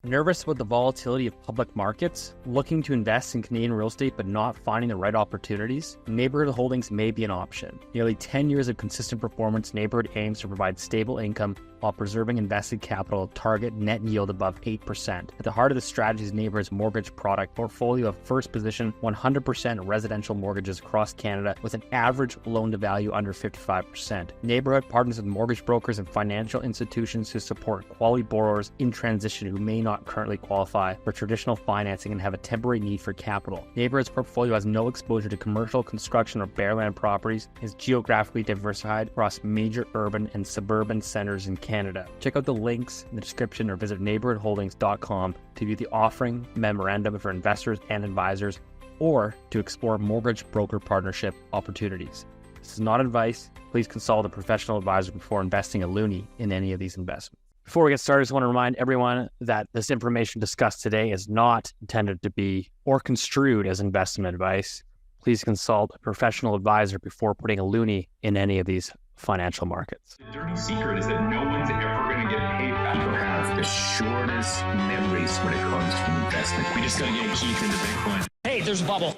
Nervous about the volatility of public markets? Looking to invest in Canadian real estate but not finding the right opportunities? Neighborhood Holdings may be an option. Nearly 10 years of consistent performance, Neighborhood aims to provide stable income while preserving invested capital, target net yield above 8%. At the heart of the strategy is Neighborhood's mortgage product portfolio of first position 100% residential mortgages across Canada with an average loan to value under 55%. Neighborhood partners with mortgage brokers and financial institutions who support quality borrowers in transition who may not currently qualify for traditional financing and have a temporary need for capital. Neighborhood's portfolio has no exposure to commercial, construction, or bare land properties, is geographically diversified across major urban and suburban centers in Canada. Check out the links in the description or visit neighborhoodholdings.com to view the offering memorandum for investors and advisors or to explore mortgage broker partnership opportunities. This is not advice. Please consult a professional advisor before investing a loonie in any of these investments. Before we get started, I just want to remind everyone that this information discussed today is not intended to be or construed as investment advice. Please consult a professional advisor before putting a loonie in any of these financial markets. The dirty secret is that no one's ever going to get paid back. People have the shortest memories when it comes to investment. We just got to get Keith into Bitcoin. Hey, there's a bubble.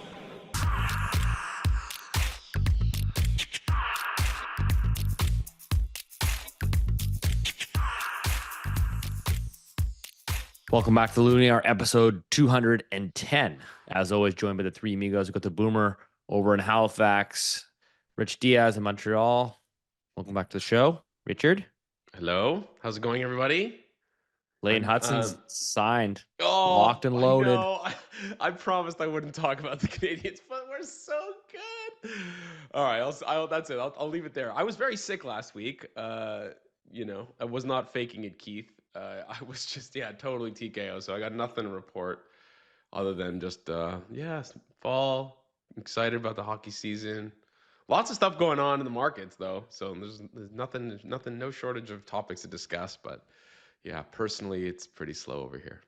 Welcome back to Loonie Hour, episode 210. As always, joined by the three amigos. We've got the Boomer over in Halifax, Rich Diaz in Montreal. Welcome back to the show. Richard. Hello. How's it going, everybody? Lane Hudson's signed, Oh, locked and loaded. I promised I wouldn't talk about the Canadians, but we're so good. All right, that's it. I'll leave it there. I was very sick last week. I was not faking it, Keith. I was just, totally TKO. So I got nothing to report other than just, fall. I'm excited about the hockey season. Lots of stuff going on in the markets, though. So there's nothing, no shortage of topics to discuss. But yeah, personally, it's pretty slow over here.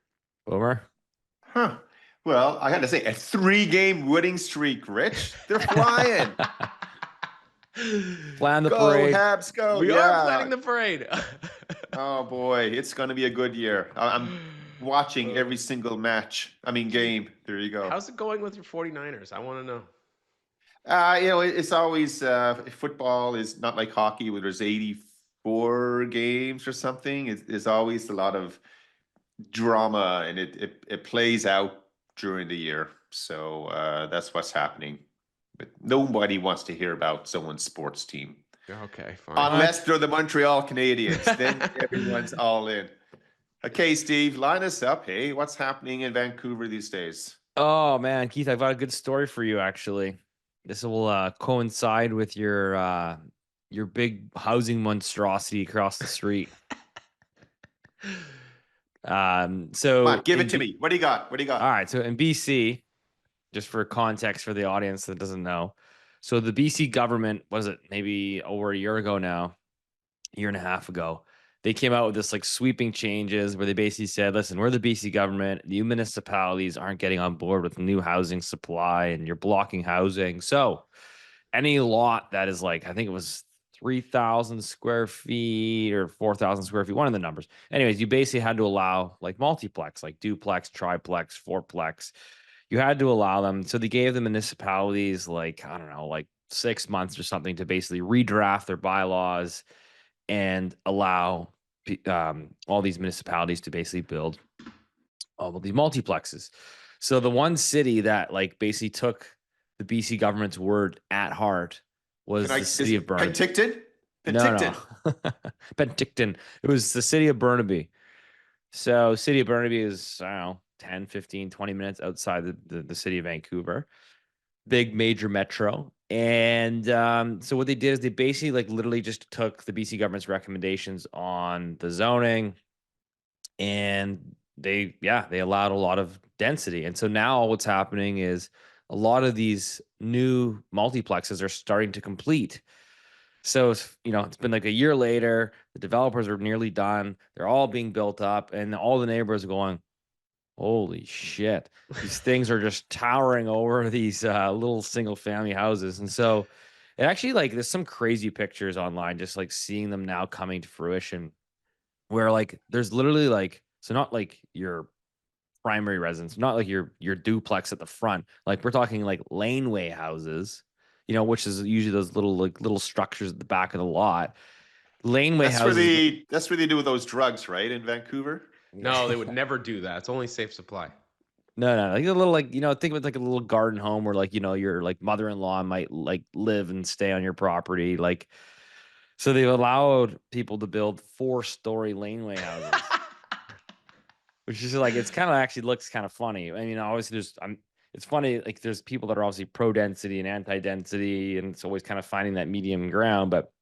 Boomer. Huh. Well, I got to say, a 3-game winning streak, Rich. They're flying. Plan the Go, parade. Habs, go. We are planning the parade. Oh, boy. It's going to be a good year. I'm watching every single game. There you go. How's it going with your 49ers? I want to know. It's always football is not like hockey where there's 84 games or something. There's always a lot of drama, and it plays out during the year. So that's what's happening. But nobody wants to hear about someone's sports team. Okay, fine. Unless they're the Montreal Canadiens. Then everyone's all in. Okay, Steve, line us up. Hey, what's happening in Vancouver these days? Oh, man, Keith, I've got a good story for you, actually. This will coincide with your big housing monstrosity across the street. So Come on, give it to me. What do you got? All right. So in BC, just for context for the audience that doesn't know, so the BC government, was it maybe over a year ago now, year and a half ago, they came out with this like sweeping changes where they basically said, listen, we're the BC government. You municipalities aren't getting on board with new housing supply and you're blocking housing. So any lot that is like, I think it was 3,000 square feet or 4,000 square feet, one of the numbers. Anyways, you basically had to allow like multiplex, like duplex, triplex, fourplex. You had to allow them. So they gave the municipalities like, I don't know, like 6 months or something to basically redraft their bylaws and allow all these municipalities to basically build all of these multiplexes. So the one city that like basically took the BC government's word at heart was the city of Burnaby. Penticton? No. Penticton. It was the city of Burnaby. So city of Burnaby is, I don't know, 10, 15, 20 minutes outside the city of Vancouver. Big major metro. And so what they did is they basically like literally just took the BC government's recommendations on the zoning and they allowed a lot of density. And so now what's happening is a lot of these new multiplexes are starting to complete. So, it's been like a year later, the developers are nearly done. They're all being built up and all the neighbors are going, holy shit, these things are just towering over these little single family houses. And so it actually like there's some crazy pictures online, just like seeing them now coming to fruition where like there's literally like So not like your primary residence, not like your duplex at the front. Like we're talking like laneway houses, which is usually those little structures at the back of the lot. Laneway houses. That's where they do those drugs, right? In Vancouver. No, they would never do that. It's only safe supply. No, like a little think of it like a little garden home where your like mother-in-law might like live and stay on your property. Like, so they've allowed people to build 4-story laneway houses. Which is like, it's kind of actually looks kind of funny. I mean, obviously it's funny. Like there's people that are obviously pro density and anti-density, and it's always kind of finding that medium ground. But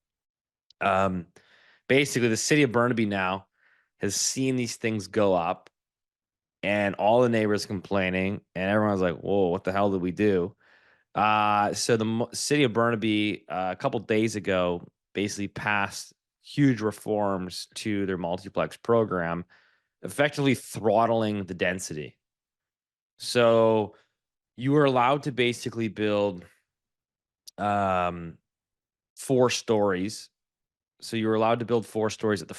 basically the city of Burnaby now has seen these things go up, and all the neighbors complaining, and everyone's like, whoa, what the hell did we do? So the city of Burnaby, a couple days ago, basically passed huge reforms to their multiplex program, effectively throttling the density. So you were allowed to basically build 4 stories. So you were allowed to build 4 stories at the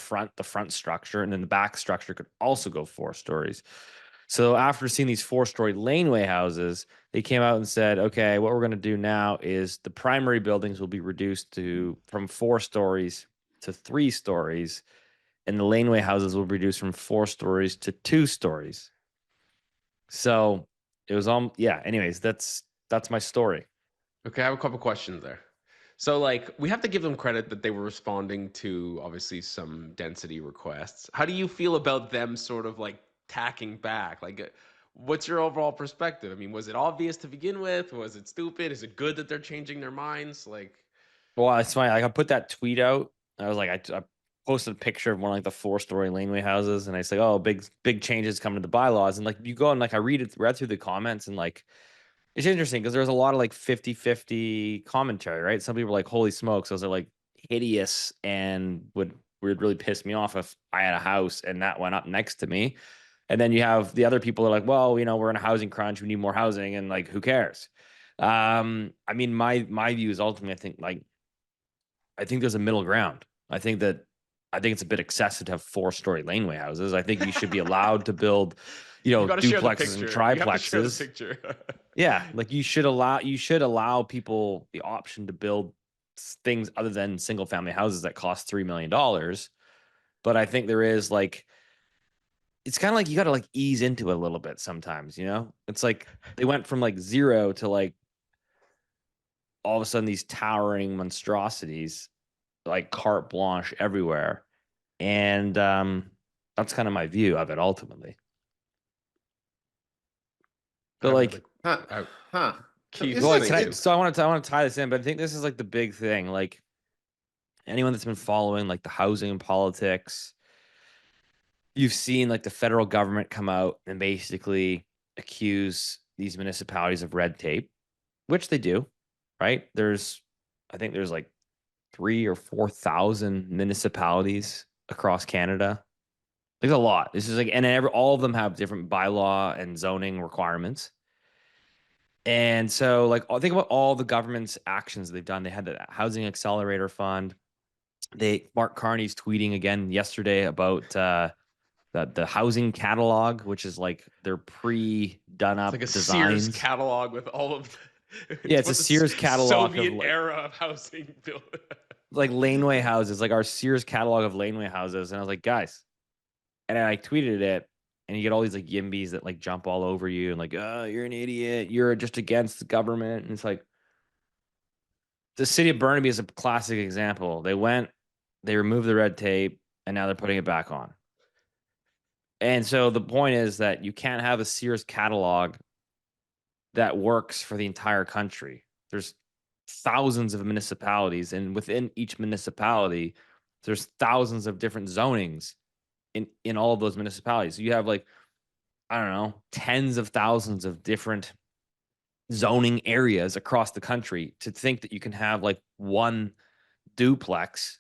front structure, and then the back structure could also go 4 stories. So after seeing these 4-story laneway houses, they came out and said, okay, what we're going to do now is the primary buildings will be reduced from 4 stories to 3 stories, and the laneway houses will be reduced from 4 stories to 2 stories. So it was anyways, that's my story. Okay, I have a couple questions there. So like we have to give them credit that they were responding to obviously some density requests. How do you feel about them sort of like tacking back? Like what's your overall perspective? I mean, was it obvious to begin with? Was it stupid? Is it good that they're changing their minds? Like, well, it's funny. Like I put that tweet out. I was like, I posted a picture of one of like the 4-story laneway houses, and I say, oh, big changes coming to the bylaws. And like you go and like I read through the comments, and like it's interesting because there's a lot of like 50-50 commentary, right? Some people are like, holy smokes, those are like hideous and would really piss me off if I had a house and that went up next to me. And then you have the other people who are like, well, we're in a housing crunch, we need more housing, and like, who cares? I mean, my view is ultimately, I think there's a middle ground. I think it's a bit excessive to have 4-story laneway houses. I think you should be allowed to build, duplexes and triplexes. Yeah, like you should allow people the option to build things other than single family houses that cost $3 million. But I think there is like, it's kind of like you got to like ease into it a little bit sometimes, It's like they went from like 0 to like all of a sudden these towering monstrosities, like carte blanche everywhere. And that's kind of my view of it ultimately. But like, Keith, so I want to tie this in, but I think this is like the big thing. Like anyone that's been following like the housing politics, you've seen like the federal government come out and basically accuse these municipalities of red tape, which they do, right? I think there's like 3,000 or 4,000 municipalities across Canada. There's a lot. This is like, and all of them have different bylaw and zoning requirements. And so, like, think about all the government's actions they've done. They had the Housing Accelerator Fund. Mark Carney's tweeting again yesterday about the housing catalog, which is like their pre-done up it's like a designs. Sears catalog with all of it's a Sears catalog Soviet of like, era of housing built. like laneway houses, like our Sears catalog of laneway houses. And I was like, guys, and I tweeted it, and you get all these like yimbies that like jump all over you and like, oh, you're an idiot, you're just against the government. And it's like, the city of Burnaby is a classic example. They removed the red tape, and now they're putting it back on. And so the point is that you can't have a Sears catalog that works for the entire country. There's thousands of municipalities, and within each municipality, there's thousands of different zonings in all of those municipalities. So you have like, I don't know, tens of thousands of different zoning areas across the country. To think that you can have like one duplex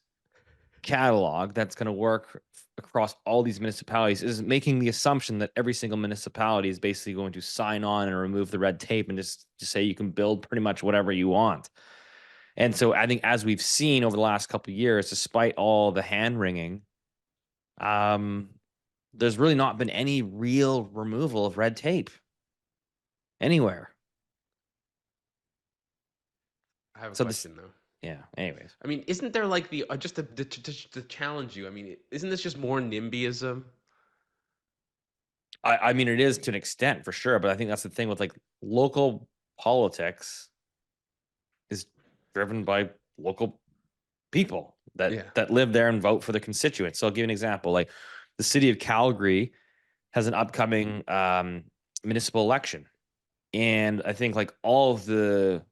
catalog that's going to work across all these municipalities is making the assumption that every single municipality is basically going to sign on and remove the red tape and just say you can build pretty much whatever you want. And so I think, as we've seen over the last couple of years, despite all the hand wringing, there's really not been any real removal of red tape anywhere. I have a So question though. yeah. Anyways, I mean, isn't there like the just to challenge you? I mean, isn't this just more NIMBYism? I mean, it is to an extent for sure, but I think that's the thing with like local politics is driven by local people Yeah. that live there and vote for the constituents. So I'll give you an example. Like the city of Calgary has an upcoming municipal election, and I think like all of the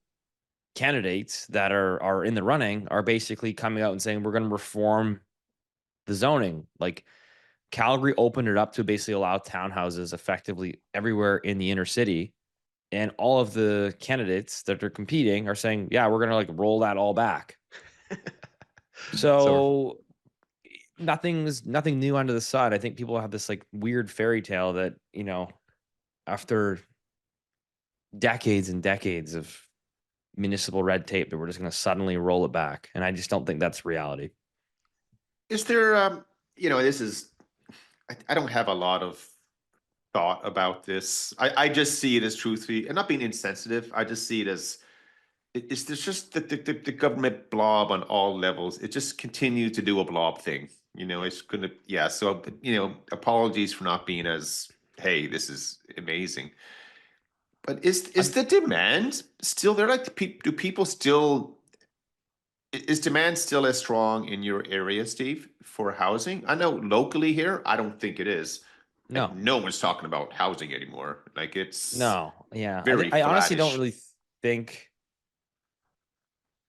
candidates that are in the running are basically coming out and saying we're going to reform the zoning. Like Calgary opened it up to basically allow townhouses effectively everywhere in the inner city. And all of the candidates that are competing are saying, yeah, we're going to like roll that all back. So nothing new under the sun. I think people have this like weird fairy tale that, you know, after decades and decades of municipal red tape that we're just going to suddenly roll it back. And I just don't think that's reality. Is there, this is, I don't have a lot of thought about this. I just see it as truthfully, and not being insensitive. I just see it as, it's there's just the government blob on all levels. It just continues to do a blob thing. It's going to, yeah. So, apologies for not being as, hey, this is amazing. But is the demand still there? Like, do people still, is demand still as strong in your area, Steve, for housing? I know locally here, I don't think it is. Like, No, no one's talking about housing anymore. Like, it's no. Yeah. very I honestly don't flattish. really think,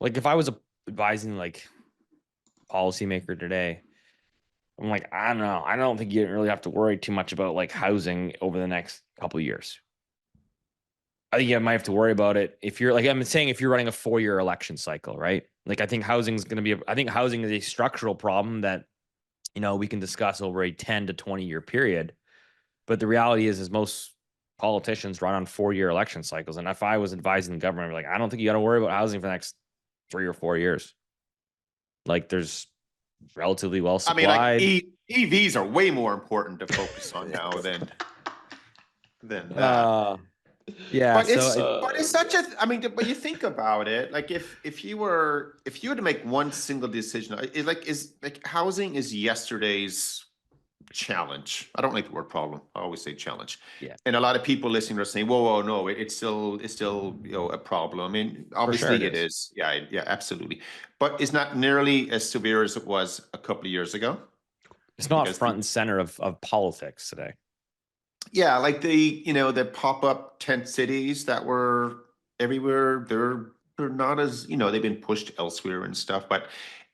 like, if I was advising like policymaker today, I'm like, I don't know. I don't think you really have to worry too much about like housing over the next couple of years. I think you might have to worry about it if you're like I'm saying if you're running a 4-year election cycle, right? Like I think housing is going to be I think housing is a structural problem that we can discuss over a 10 to 20 year period. But the reality is most politicians run on 4-year election cycles. And if I was advising the government, I'd be like, I don't think you got to worry about housing for the next 3 or 4 years. Like there's relatively well I mean, like supplied. EVs are way more important to focus on now than that. Yeah. But So it's such a, I mean, but you think about it, like if you were to make one single decision, is like housing is yesterday's challenge. I don't like the word problem. I always say challenge. yeah, And a lot of people listening are saying, whoa, no, it's still a problem. I mean, for sure obviously it is. Yeah, yeah, absolutely. But it's not nearly as severe as it was a couple of years ago. it's not Because front and center of politics today. yeah, like the pop-up tent cities that were everywhere, they're not as, they've been pushed elsewhere and stuff, but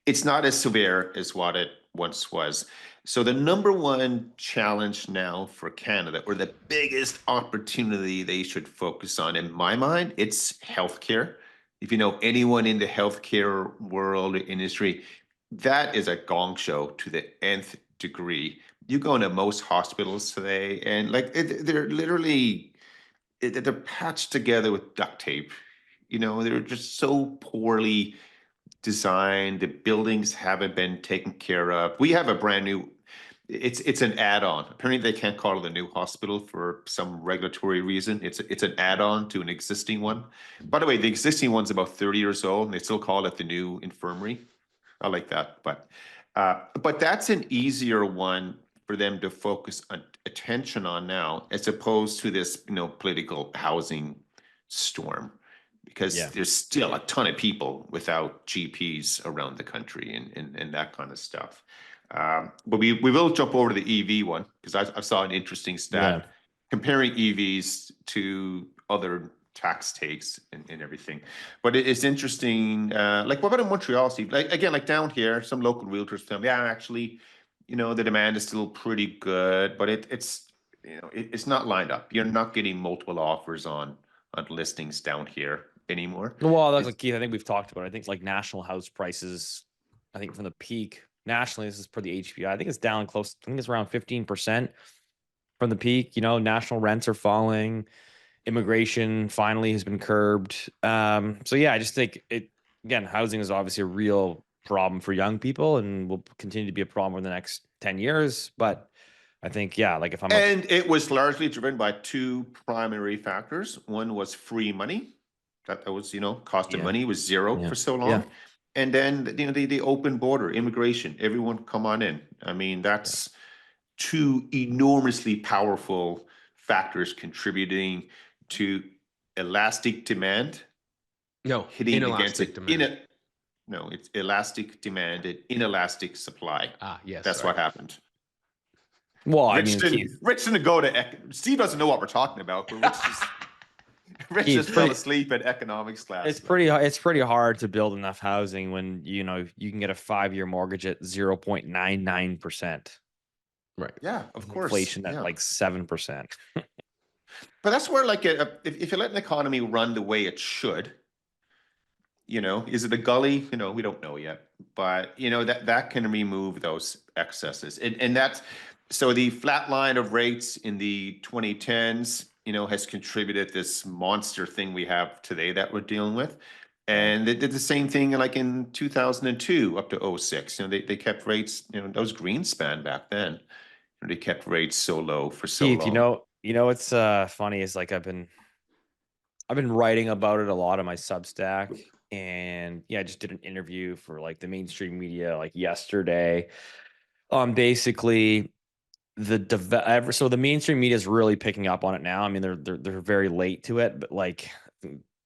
it's not as severe as what it once was. So the number one challenge now for Canada, or the biggest opportunity they should focus on, in my mind, it's healthcare. If you know anyone in the healthcare world industry, that is a gong show to the nth degree. You go into most hospitals today, and like they're literally they're patched together with duct tape. They're just so poorly designed. The buildings haven't been taken care of. We have a brand new. It's an add-on. Apparently, they can't call it a new hospital for some regulatory reason. It's an add-on to an existing one. By the way, the existing one's about 30 years old, and they still call it the new infirmary. I like that, but that's an easier one for them to focus attention on now, as opposed to this, political housing storm, because Yeah. there's still a ton of people without GPs around the country and that kind of stuff. But we will jump over to the EV one, because I saw an interesting stat comparing EVs to other tax takes and everything. But it's interesting. Like, what about in Montreal, Steve? Like, again, like down here, some local realtors tell me, yeah, actually, the demand is still pretty good, but it's not lined up. You're not getting multiple offers on listings down here anymore. Well, that's like Keith. I think we've talked about it. I think like national house prices, I think from the peak nationally, this is per the HPI. I think it's down close. I think it's around 15% from the peak. National rents are falling. Immigration finally has been curbed. So yeah, I just think again, housing is obviously a real problem for young people and will continue to be a problem in the next 10 years. But I think, yeah, like if I'm And it was largely driven by two primary factors. One was free money. That was, cost of Yeah. money was zero Yeah. for so long. Yeah. And then, the open border, immigration, everyone come on in. I mean, that's two enormously powerful factors contributing to elastic demand No, hitting against inelastic it demand. no, it's elastic demand and inelastic supply. Yes, That's sorry. what happened. Well, I Rich mean, didn't, Keith, Rich didn't go to Steve doesn't know what we're talking about, but Rich Keith, just fell asleep in economics class. it's pretty hard to build enough housing when you can get a 5-year mortgage at 0.99%. Right. Yeah, of course. Inflation at Yeah. like 7%. But that's where, like, if you let an economy run the way it should, is it a gully? We don't know yet, but that can remove those excesses, and that's so the flat line of rates in the 2010s, has contributed this monster thing we have today that we're dealing with. And they did the same thing like in 2002 up to 06. They kept rates, those Greenspan back then, they kept rates so low for so Keith, long. what's funny is like I've been writing about it a lot on my Substack, and yeah, I just did an interview for like the mainstream media like yesterday. Basically so the mainstream media is really picking up on it now. I mean, they're very late to it, but like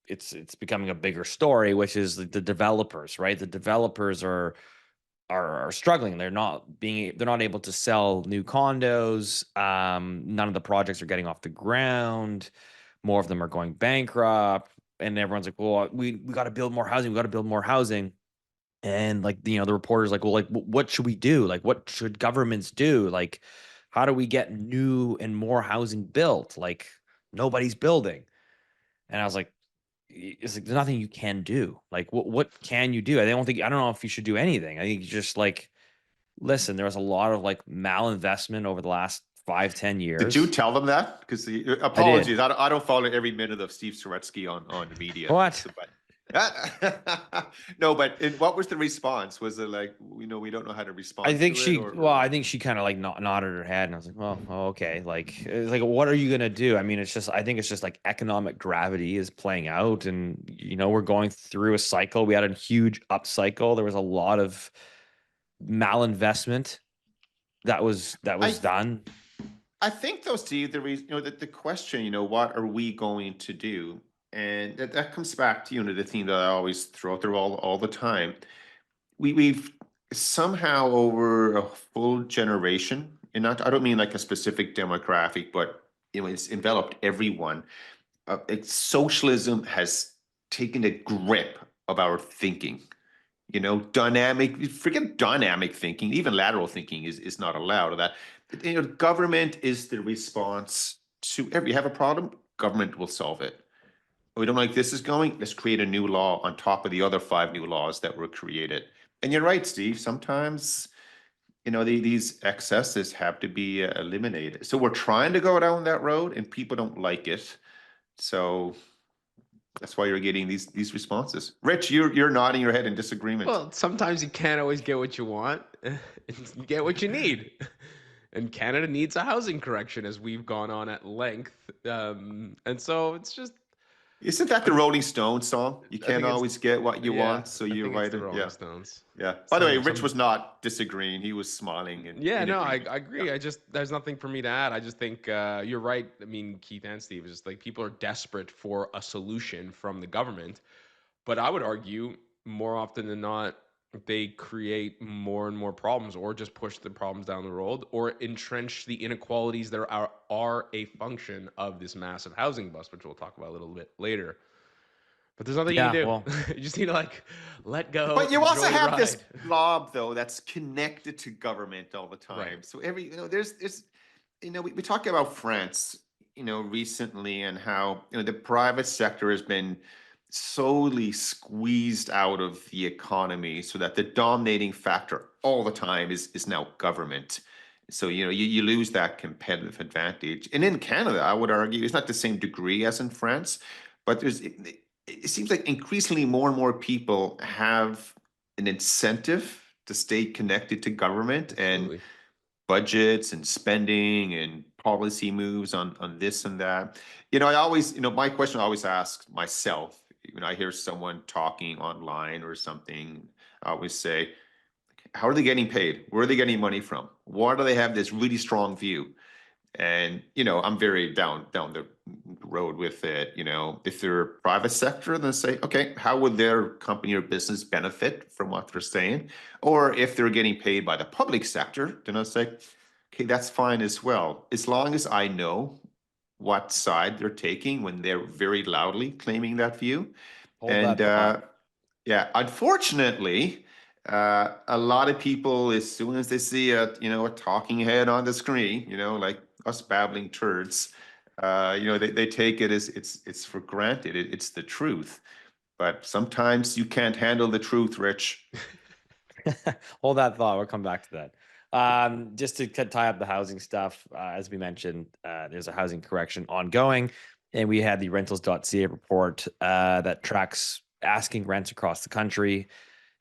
it's becoming a bigger story, which is the developers, right? The developers are struggling. They're not able to sell new condos. None of the projects are getting off the ground. More of them are going bankrupt, and everyone's like, "Well, we got to build more housing. We got to build more housing." And like, the reporter's like, "Well, like, what should we do? Like, what should governments do? Like, how do we get new and more housing built? Like, nobody's building." And I was like, "It's like there's nothing you can do. Like, what can you do? I don't know if you should do anything. I think you just like listen. There was a lot of like malinvestment over the last 5-10 years." Did you tell them that? Because I did. apologies, I don't follow every minute of Steve Saretsky on the media. What? So, but no, but what was the response? Was it like, we don't know how to respond to it, or I think she kind of like nodded her head, and I was like, well, okay. Like, it's like, what are you going to do? I mean, I think it's just like economic gravity is playing out, and, we're going through a cycle. We had a huge up cycle. There was a lot of malinvestment that was done. I think though, Steve, the reason, that the question, what are we going to do? And that comes back to, the theme that I always throw out there all the time. We've somehow over a full generation, and I don't mean like a specific demographic, but it's enveloped everyone. Socialism has taken a grip of our thinking. Forget dynamic thinking, even lateral thinking is not allowed. That government is the response to you have a problem, government will solve it. We don't like this is going, let's create a new law on top of the other 5 new laws that were created. And you're right, Steve, sometimes these excesses have to be eliminated. So we're trying to go down that road and people don't like it. So that's why you're getting these responses. Rich, you're nodding your head in disagreement. Well, sometimes you can't always get what you want. You get what you need. And Canada needs a housing correction, as we've gone on at length. And so it's just. Isn't that the Rolling Stones song? You can't always get what you want, so you write the it. Rolling Stones. Yeah. By the way, Rich was not disagreeing; he was smiling. And I agree. Yeah. There's nothing for me to add. I just think you're right. I mean, Keith and Steve, is just like people are desperate for a solution from the government, but I would argue more often than not, they create more and more problems, or just push the problems down the road, or entrench the inequalities that are a function of this massive housing bust, which we'll talk about a little bit later. But there's nothing you can do. Well, you just need to like let go. But you also have this ride. blob though that's connected to government all the time. Right. So there's we talk about France, recently, and how the private sector has been solely squeezed out of the economy, so that the dominating factor all the time is now government. So you lose that competitive advantage. And in Canada, I would argue it's not the same degree as in France, but it seems like increasingly more and more people have an incentive to stay connected to government. Absolutely. budgets and spending and policy moves on this and that. I always, my question I always ask myself, I hear someone talking online or something, I always say, how are they getting paid? Where are they getting money from? Why do they have this really strong view? And I'm very down the road with it. If they're private sector, then say, okay, how would their company or business benefit from what they're saying? Or if they're getting paid by the public sector, then I say, okay, that's fine as well, as long as I know what side they're taking when they're very loudly claiming that view. Hold And that thought. yeah, unfortunately, a lot of people, as soon as they see a talking head on the screen, like us babbling turds, they take it as it's for granted. It's the truth. But sometimes you can't handle the truth, Rich. Hold that thought. We'll come back to that. Just to tie up the housing stuff, as we mentioned, there's a housing correction ongoing, and we had the rentals.ca report that tracks asking rents across the country.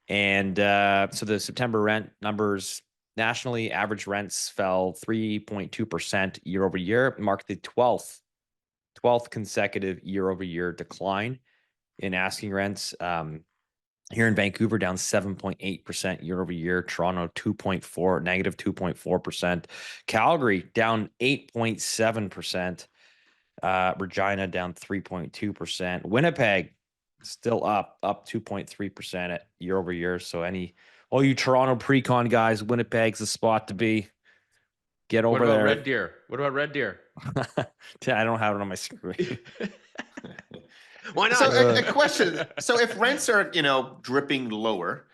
And so the September rent numbers nationally, average rents fell 3.2% year over year, marked the 12th consecutive year over year decline in asking rents. Here in Vancouver, down 7.8% year over year. Toronto, negative 2.4%. Calgary, down 8.7%. Regina, down 3.2%. Winnipeg, still up 2.3% at year over year. So all you Toronto pre-con guys, Winnipeg's the spot to be. Get over there. Red Deer? What about Red Deer? I don't have it on my screen. Why not? So a question. So if rents are, dripping lower,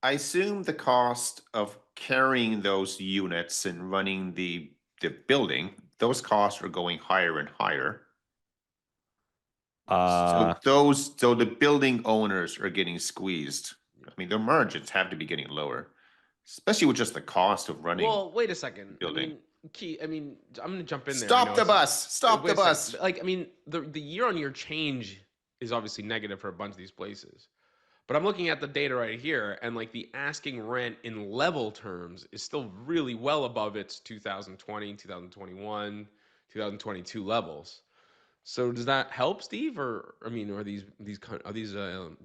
I assume the cost of carrying those units and running the building, those costs are going higher and higher. So the building owners are getting squeezed. I mean, their margins have to be getting lower, especially with just the cost of running. Well, wait a second. Building. I'm going to jump in there. Stop the bus. Stop the bus. The year-on-year change is obviously negative for a bunch of these places. But I'm looking at the data right here, and the asking rent in level terms is still really well above its 2020, 2021, 2022 levels. So does that help, Steve? Or are these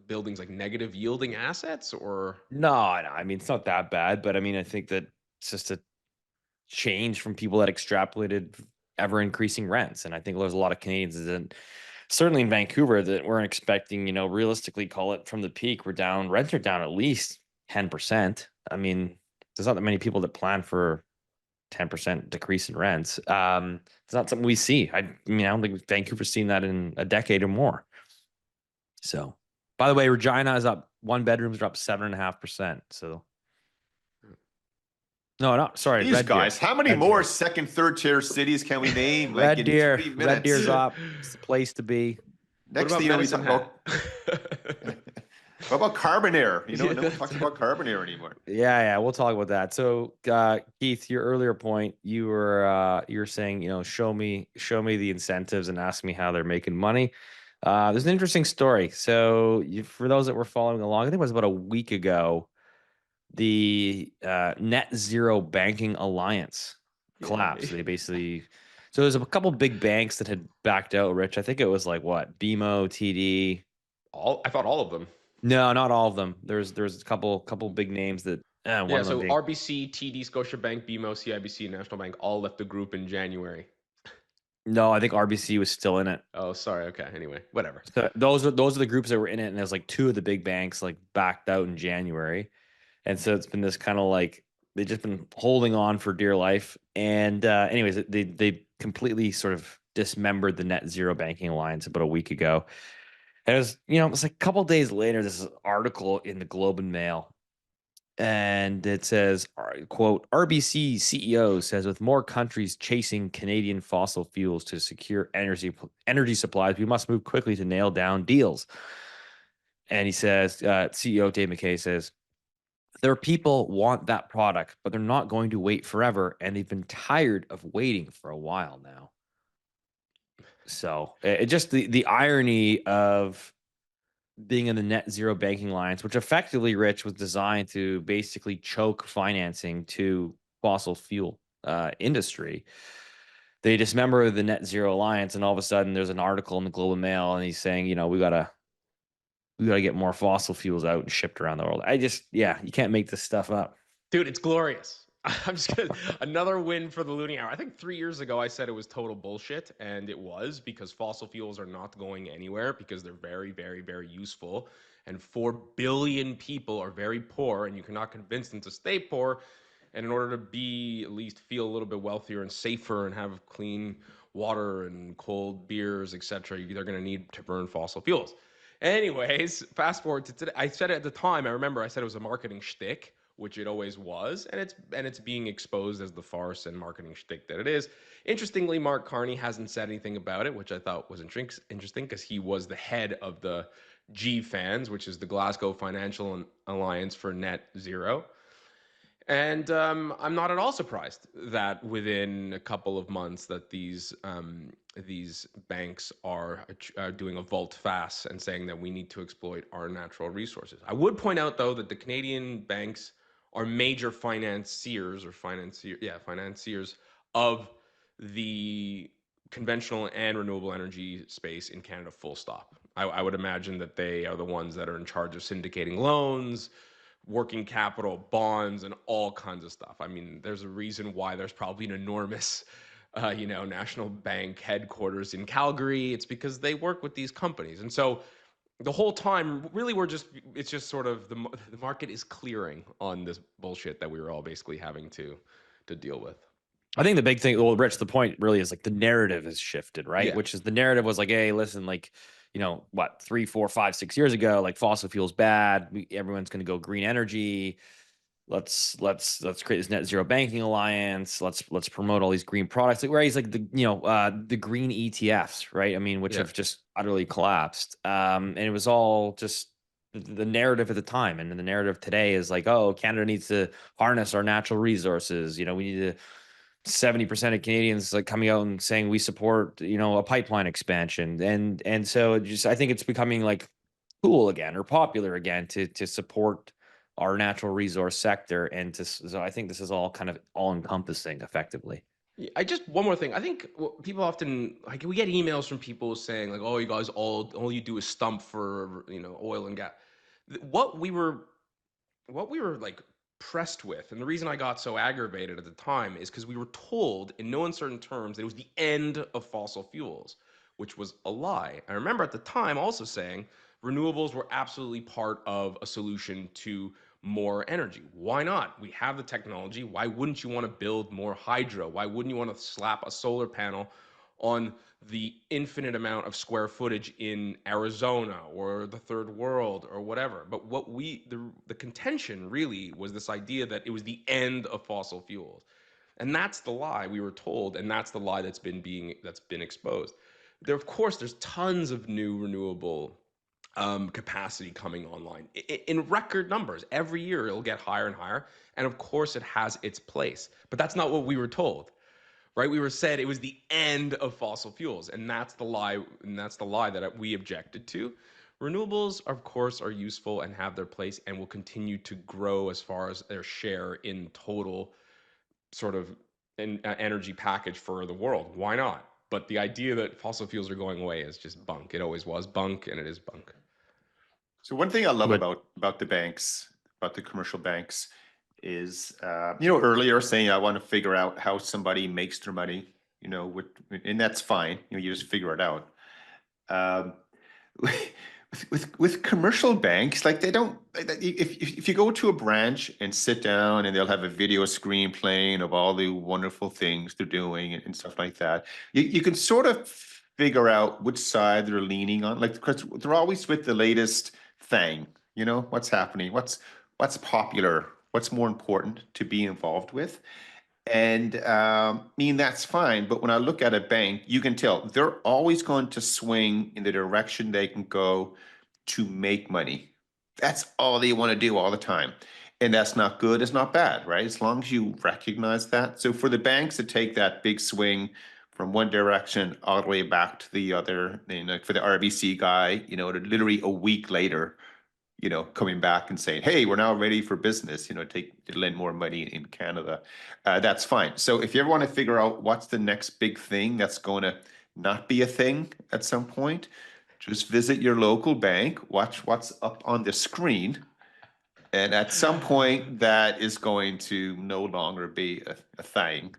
buildings negative yielding assets, or? No, I mean, it's not that bad, but I think that it's just a change from people that extrapolated ever increasing rents. And I think there's a lot of Canadians that certainly in Vancouver that weren't expecting, realistically, call it from the peak, rents are down at least 10%. I mean, there's not that many people that plan for 10% decrease in rents. It's not something we see. I don't think Vancouver's seen that in a decade or more. So, by the way, Regina is up. 1 bedrooms are up 7.5%. So, no, sorry. These guys, how many Red more Deer. second, third tier cities can we name? Red in Deer. 3 minutes? Red Deer's up. It's the place to be. Next thing we talk about. What about Carbonair? No one talks about Carbonair anymore. Yeah, we'll talk about that. So, Keith, your earlier point, you were saying, show me the incentives and ask me how they're making money. There's an interesting story. So, for those that were following along, I think it was about a week ago, the Net Zero Banking Alliance collapsed. They basically, so there's a couple big banks that had backed out. Rich, I think it was what, BMO, TD. I thought all of them. No, not all of them. There's a couple big names that. So RBC, TD, Scotiabank, BMO, CIBC, National Bank all left the group in January. No, I think RBC was still in it. Oh, sorry. Okay. Anyway, whatever. So those are the groups that were in it, and there's 2 of the big banks backed out in January, and so it's been this kind of they've just been holding on for dear life. And anyways, they completely sort of dismembered the Net Zero Banking Alliance about a week ago. And it was it was a couple days later. This article in the Globe and Mail. And it says, quote, RBC CEO says with more countries chasing Canadian fossil fuels to secure energy supplies, we must move quickly to nail down deals. And he says, CEO Dave McKay says, their people want that product, but they're not going to wait forever. And they've been tired of waiting for a while now. So it just the irony of being in the Net Zero Banking Alliance, which effectively, Rich, was designed to basically choke financing to fossil fuel industry. They dismember the net zero alliance, and all of a sudden there's an article in the Globe and Mail, and he's saying, we gotta get more fossil fuels out and shipped around the world. You can't make this stuff up. Dude, it's glorious. I'm just gonna another win for the Loonie Hour. I think 3 years ago I said it was total bullshit, and it was, because fossil fuels are not going anywhere because they're very, very, very useful. And 4 billion people are very poor, and you cannot convince them to stay poor. And in order to be at least feel a little bit wealthier and safer and have clean water and cold beers, etc., they're going to need to burn fossil fuels. Anyways, fast forward to today. I said it at the time. I remember I said it was a marketing shtick, which it always was, and it's being exposed as the farce and marketing shtick that it is. Interestingly, Mark Carney hasn't said anything about it, which I thought was interesting because he was the head of the GFANZ, which is the Glasgow Financial Alliance for Net Zero. And I'm not at all surprised that within a couple of months that these banks are doing a volte-face and saying that we need to exploit our natural resources. I would point out, though, that the Canadian banks are major financiers of the conventional and renewable energy space in Canada, full stop. I would imagine that they are the ones that are in charge of syndicating loans, working capital, bonds, and all kinds of stuff. I mean, there's a reason why there's probably an enormous, national bank headquarters in Calgary. It's because they work with these companies. And so the whole time, really, it's just sort of the market is clearing on this bullshit that we were all basically having to deal with. I think the big thing, well, Rich, the point really is like the narrative has shifted, right? Yeah. Which is the narrative was like, hey, listen, like, 3, 4, 5, 6 years ago, like fossil fuels bad. Everyone's going to go green energy. Let's create this net zero banking alliance. Let's promote all these green products. Like, whereas like the green ETFs, right? I mean, which have just utterly collapsed. And it was all just the narrative at the time, and the narrative today is like, oh, Canada needs to harness our natural resources. We need to. 70% of Canadians like coming out and saying we support, a pipeline expansion. And so I think it's becoming like cool again or popular again to support our natural resource sector. And so I think this is all kind of all encompassing effectively. One more thing. I think people often, like, we get emails from people saying like, oh, you guys all you do is stump for, oil and gas. What we were like pressed with, and the reason I got so aggravated at the time is because we were told in no uncertain terms that it was the end of fossil fuels, which was a lie. I remember at the time also saying renewables were absolutely part of a solution to more energy. Why not? We have the technology. Why wouldn't you want to build more hydro? Why wouldn't you want to slap a solar panel on the infinite amount of square footage in Arizona or the third world or whatever? But the contention really was this idea that it was the end of fossil fuels. And that's the lie we were told, and that's the lie that's been exposed. There's tons of new renewable capacity coming online in record numbers. Every year it'll get higher and higher, and of course it has its place. But that's not what we were told. Right? We were said it was the end of fossil fuels, and that's the lie. And that's the lie that we objected to. Renewables, of course, are useful and have their place, and will continue to grow as far as their share in total sort of energy package for the world. Why not? But the idea that fossil fuels are going away is just bunk. It always was bunk, and it is bunk. So one thing I love about the banks, about the commercial banks, is earlier saying I want to figure out how somebody makes their money, and that's fine. You just figure it out. With commercial banks, like they don't. If you go to a branch and sit down, and they'll have a video screen playing of all the wonderful things they're doing and stuff like that, you can sort of figure out which side they're leaning on. Like, because they're always with the latest thing. What's happening, what's popular, what's more important to be involved with. And that's fine. But when I look at a bank, you can tell they're always going to swing in the direction they can go to make money. That's all they want to do all the time. And that's not good, it's not bad, right? As long as you recognize that. So for the banks to take that big swing from one direction all the way back to the other, for the RBC guy, to literally a week later, coming back and saying, hey, we're now ready for business, to lend more money in Canada. That's fine. So if you ever want to figure out what's the next big thing that's going to not be a thing at some point, just visit your local bank, watch what's up on the screen. And at some point, that is going to no longer be a thing.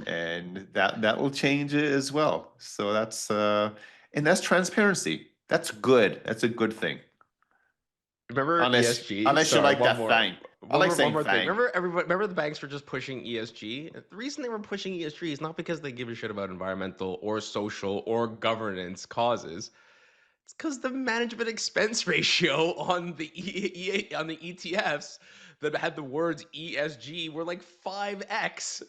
And that will change it as well. So that's transparency. That's good. That's a good thing. Remember Unless ESG? you Sorry, like one that more. thing. I like One saying more thing. thing. Remember the banks were just pushing ESG? The reason they were pushing ESG is not because they give a shit about environmental or social or governance causes. It's because the management expense ratio on the on the ETFs that had the words ESG were like 5x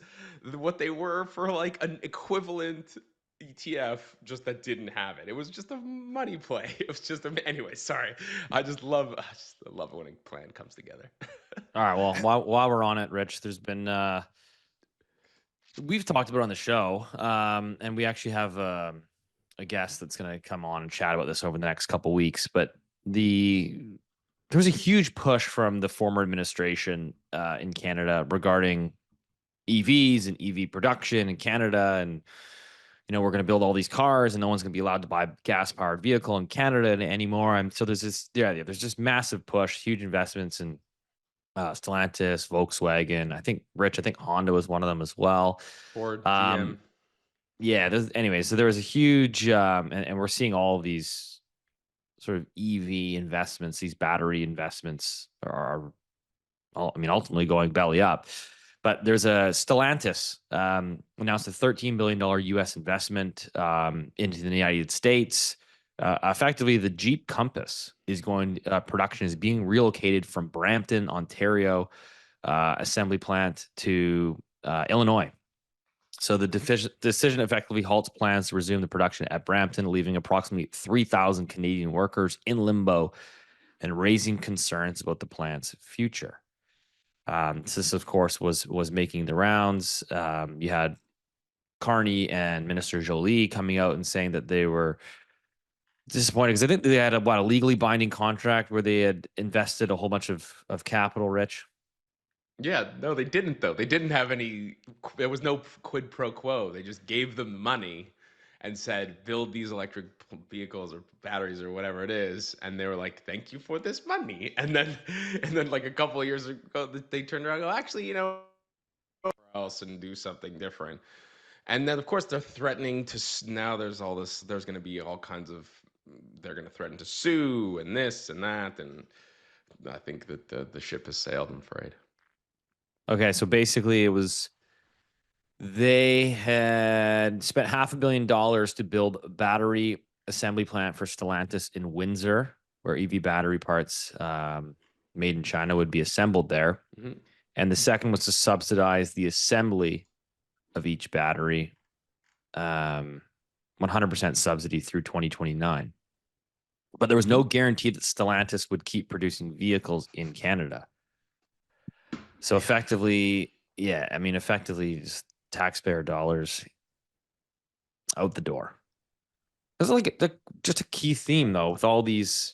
what they were for like an equivalent ETF just that didn't have it. It was just a money play. It was just anyway, sorry. I love it when a plan comes together. All right. Well, while we're on it, Rich, there's been we've talked about it on the show, and we actually have a guest that's going to come on and chat about this over the next couple weeks. But there was a huge push from the former administration in Canada regarding EVs and EV production in Canada, and we're going to build all these cars, and no one's going to be allowed to buy a gas-powered vehicle in Canada anymore. And so there's there's just massive push, huge investments in Stellantis, Volkswagen. I think Honda was one of them as well. Ford, GM. Yeah. Anyway, so there was a huge, and we're seeing all of these sort of EV investments, these battery investments are ultimately going belly up. But there's a Stellantis announced a $13 billion U.S. investment into the United States. Effectively, the Jeep Compass production is being relocated from Brampton, Ontario, assembly plant to Illinois. So the decision effectively halts plans to resume the production at Brampton, leaving approximately 3,000 Canadian workers in limbo and raising concerns about the plant's future. This, of course, was making the rounds. You had Carney and Minister Joly coming out and saying that they were disappointed because I think they had a legally binding contract where they had invested a whole bunch of capital, Rich. Yeah, no, they didn't though. They didn't have any. There was no quid pro quo. They just gave them money and said, build these electric vehicles or batteries or whatever it is. And they were like, thank you for this money. And then like a couple of years ago, they turned around and go, actually, else and do something different. And then, of course, they're threatening to, now there's going to be all kinds of, they're going to threaten to sue and this and that. And I think that the ship has sailed, I'm afraid. Okay, so basically they had spent $500 million to build a battery assembly plant for Stellantis in Windsor, where EV battery parts made in China would be assembled there. Mm-hmm. And the second was to subsidize the assembly of each battery, 100% subsidy through 2029. But there was no guarantee that Stellantis would keep producing vehicles in Canada. So effectively, just taxpayer dollars out the door. That's like just a key theme, though, with all these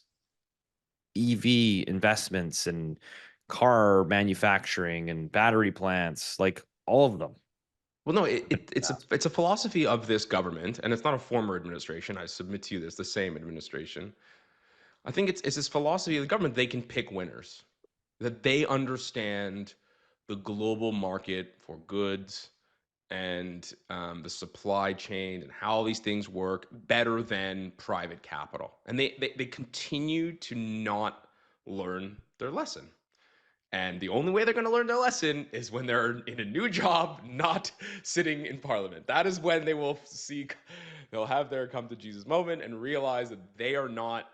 EV investments and car manufacturing and battery plants, like all of them. Well, no, it's a philosophy of this government, and it's not a former administration. I submit to you, there's the same administration. I think it's this philosophy of the government. They can pick winners, that they understand the global market for goods and the supply chain and how these things work better than private capital. And they continue to not learn their lesson. And the only way they're going to learn their lesson is when they're in a new job, not sitting in parliament. That is when they will they'll have their come to Jesus moment and realize that they are not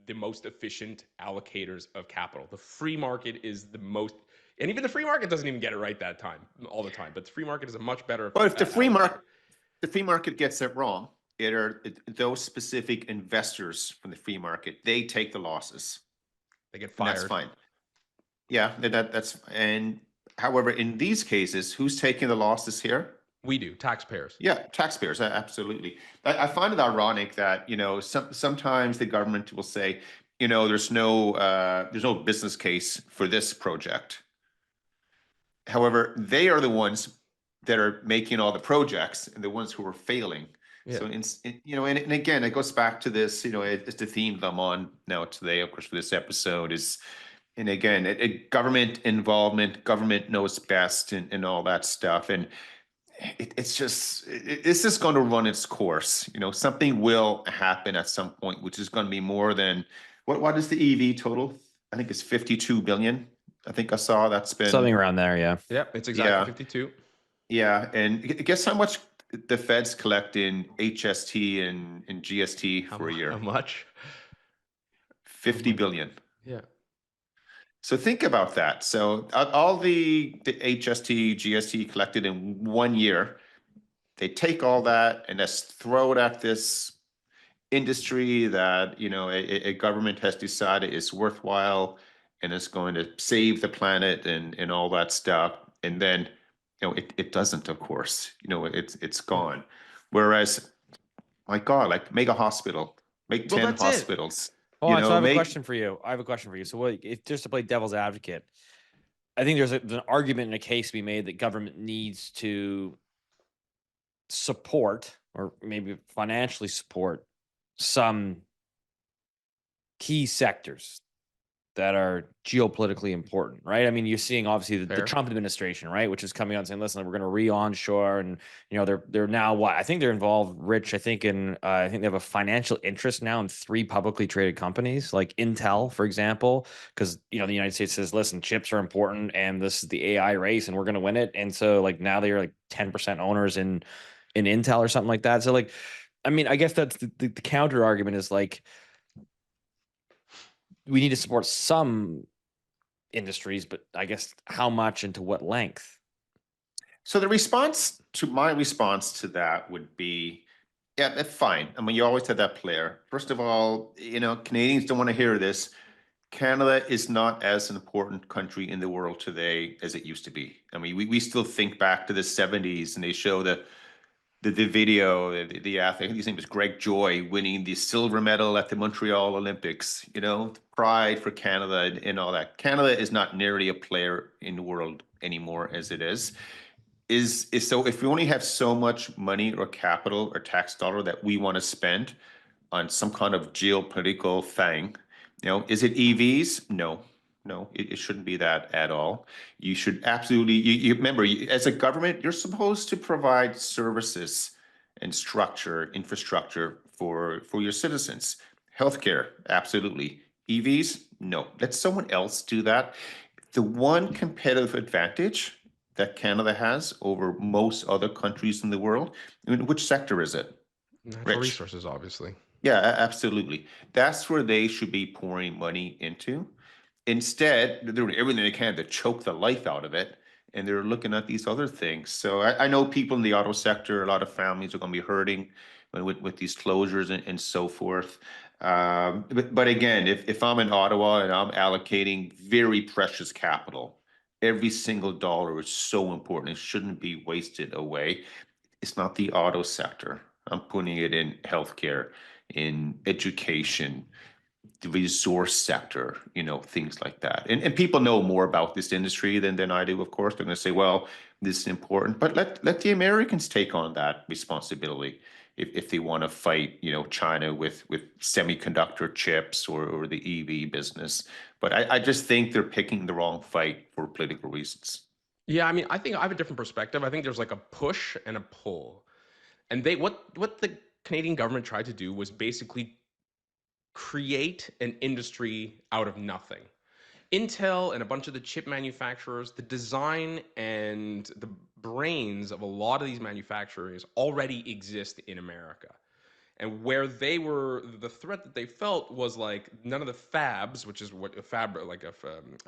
the most efficient allocators of capital. The free market is the most, and even the free market doesn't even get it right all the time. But the free market is a much better. But if the free market gets it wrong, those specific investors from the free market, they take the losses. They get fired. That's fine. Yeah, that's and however, in these cases, who's taking the losses here? We do, taxpayers. Yeah, taxpayers, absolutely. I find it ironic that sometimes the government will say, there's no business case for this project. However, they are the ones that are making all the projects and the ones who are failing. Yeah. So, and again, it goes back to this, it's the theme that I'm on now today, of course, for this episode is, and again, government involvement, government knows best and all that stuff. And it's just going to run its course. Something will happen at some point, which is going to be more than, what is the EV total? I think it's 52 billion. I think I saw that's been Something around there, yeah. Yep, it's exactly Yeah. 52. Yeah, and guess how much the feds collect in HST and GST for a year? How much? 50 billion. Yeah. So think about that. So all the HST, GST collected in 1 year, they take all that and just throw it at this industry that a government has decided is worthwhile and is going to save the planet and all that stuff. And then it doesn't, of course. It's gone. Whereas, my God, like make a hospital, make 10 that's it. hospitals. So I have a question for you. So if just to play devil's advocate, I think there's an argument and a case to be made that government needs to support or maybe financially support some key sectors that are geopolitically important, right? I mean, you're seeing obviously the Trump administration, right, which is coming out and saying, "Listen, we're going to re-onshore," and they're now what I think they're involved, Rich. I think they have a financial interest now in 3 publicly traded companies, like Intel, for example, because the United States says, "Listen, chips are important, and this is the AI race, and we're going to win it." And so, like now they are like 10% owners in Intel or something like that. So, like, I mean, I guess that's the counter argument is like, we need to support some industries, but I guess how much and to what length? So my response to that would be, yeah, that's fine. I mean, you always have that player. First of all, Canadians don't want to hear this. Canada is not as an important country in the world today as it used to be. I mean, we still think back to the 70s and they show the video, the athlete, I think his name was Greg Joy, winning the silver medal at the Montreal Olympics, pride for Canada and all that. Canada is not nearly a player in the world anymore as it is. So if we only have so much money or capital or tax dollar that we want to spend on some kind of geopolitical thing, is it EVs? No, it shouldn't be that at all. You should absolutely, you remember, as a government, you're supposed to provide services and infrastructure for your citizens. Healthcare, absolutely. EVs, no. Let someone else do that. The one competitive advantage that Canada has over most other countries in the world, I mean, which sector is it? Natural resources, obviously. Yeah, absolutely. That's where they should be pouring money into. Instead, they're doing everything they can to choke the life out of it, and they're looking at these other things. So I know people in the auto sector, a lot of families are going to be hurting with these closures and so forth. But again, if I'm in Ottawa and I'm allocating very precious capital, every single dollar is so important. It shouldn't be wasted away. It's not the auto sector. I'm putting it in healthcare, in education, the resource sector, things like that. And people know more about this industry than I do, of course. They're going to say, well, this is important, but let the Americans take on that responsibility if they want to fight, China with semiconductor chips or the EV business. But I just think they're picking the wrong fight for political reasons. Yeah, I mean, I think I have a different perspective. I think there's like a push and a pull. And what the Canadian government tried to do was basically create an industry out of nothing. Intel and a bunch of the chip manufacturers, the design and the brains of a lot of these manufacturers already exist in America. And where the threat that they felt was like none of the fabs, which is what a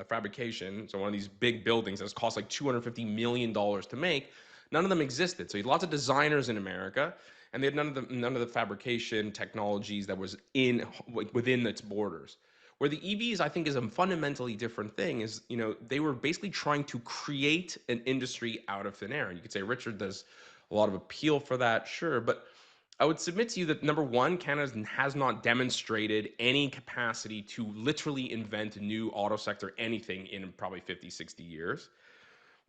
fabrication, so one of these big buildings that's cost like $250 million to make, none of them existed. So you had lots of designers in America, and they had none of the fabrication technologies that was within its borders. Where the EVs, I think, is a fundamentally different thing. Is they were basically trying to create an industry out of thin air, and you could say Richard does a lot of appeal for that, sure, but I would submit to you that number one, Canada has not demonstrated any capacity to literally invent a new auto sector, anything in probably 50, 60 years.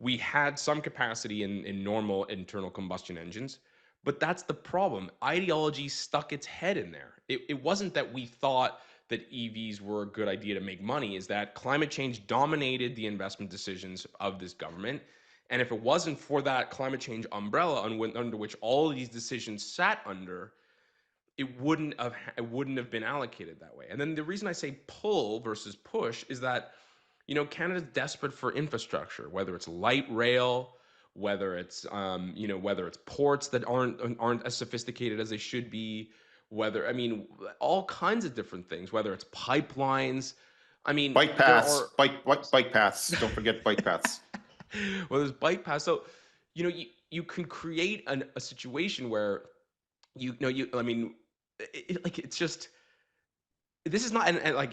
We had some capacity in normal internal combustion engines, but that's the problem. Ideology stuck its head in there. It wasn't that we thought that EVs were a good idea to make money, is that climate change dominated the investment decisions of this government. And if it wasn't for that climate change umbrella under which all of these decisions sat under, it wouldn't have been allocated that way. And then the reason I say pull versus push is that, Canada's desperate for infrastructure, whether it's light rail, whether it's whether it's ports that aren't as sophisticated as they should be, all kinds of different things, whether it's pipelines. Bike There paths, are bike paths. Don't forget bike paths. well, there's bike paths. So, you can create a situation where it's just, this is not, and I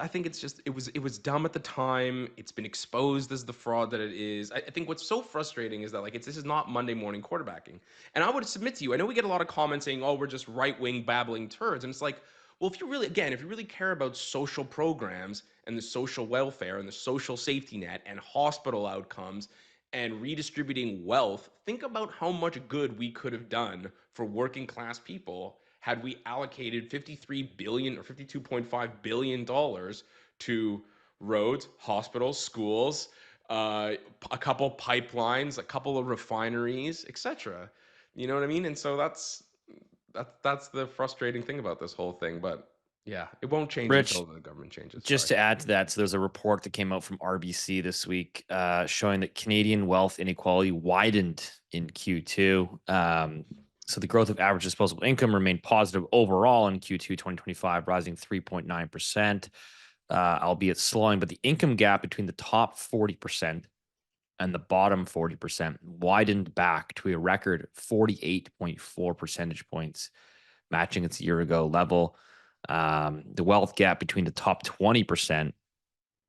think it's just, it was dumb at the time. It's been exposed as the fraud that it is. I think what's so frustrating is that this is not Monday morning quarterbacking. And I would submit to you, I know we get a lot of comments saying, oh, we're just right-wing babbling turds. And it's like, well, if you really care about social programs and the social welfare and the social safety net and hospital outcomes and redistributing wealth, think about how much good we could have done for working class people had we allocated $53 billion or $52.5 billion to roads, hospitals, schools, a couple pipelines, a couple of refineries, etc. You know what I mean? And so that's the frustrating thing about this whole thing. But yeah, it won't change Rich, until the government changes. Just to add to that, so there's a report that came out from RBC this week showing that Canadian wealth inequality widened in Q2. So the growth of average disposable income remained positive overall in Q2 2025, rising 3.9%, albeit slowing. But the income gap between the top 40% and the bottom 40% widened back to a record 48.4 percentage points, matching its year-ago level. The wealth gap between the top 20%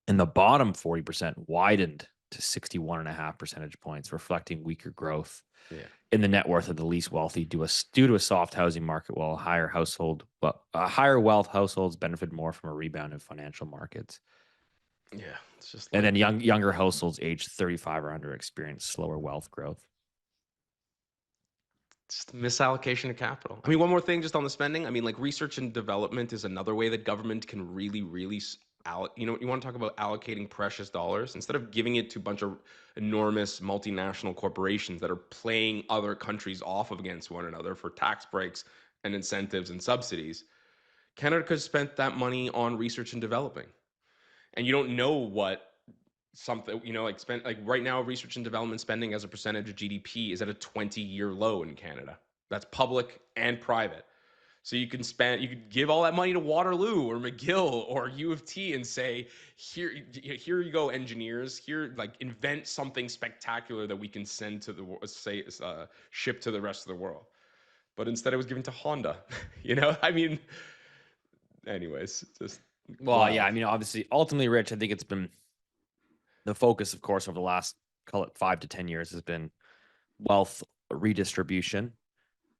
and the bottom 40% widened to 61.5 percentage points, reflecting weaker growth in the net worth of the least wealthy due to a soft housing market, while higher wealth households benefit more from a rebound in financial markets. Yeah, it's just and then younger households aged 35 or under experience slower wealth growth. Just misallocation of capital. One more thing just on the spending. Research and development is another way that government can really, really, you want to talk about allocating precious dollars instead of giving it to a bunch of enormous multinational corporations that are playing other countries off against one another for tax breaks and incentives and subsidies. Canada could have spent that money on research and developing. And you don't know what something, right now, research and development spending as a percentage of GDP is at a 20-year low in Canada. That's public and private. So you could give all that money to Waterloo or McGill or U of T and say, here you go, engineers. Here, invent something spectacular that we can send to the ship to the rest of the world. But instead, it was given to Honda. Anyways, just obviously, ultimately, Rich, I think it's been the focus, of course, over the last, call it 5 to 10 years, has been wealth redistribution.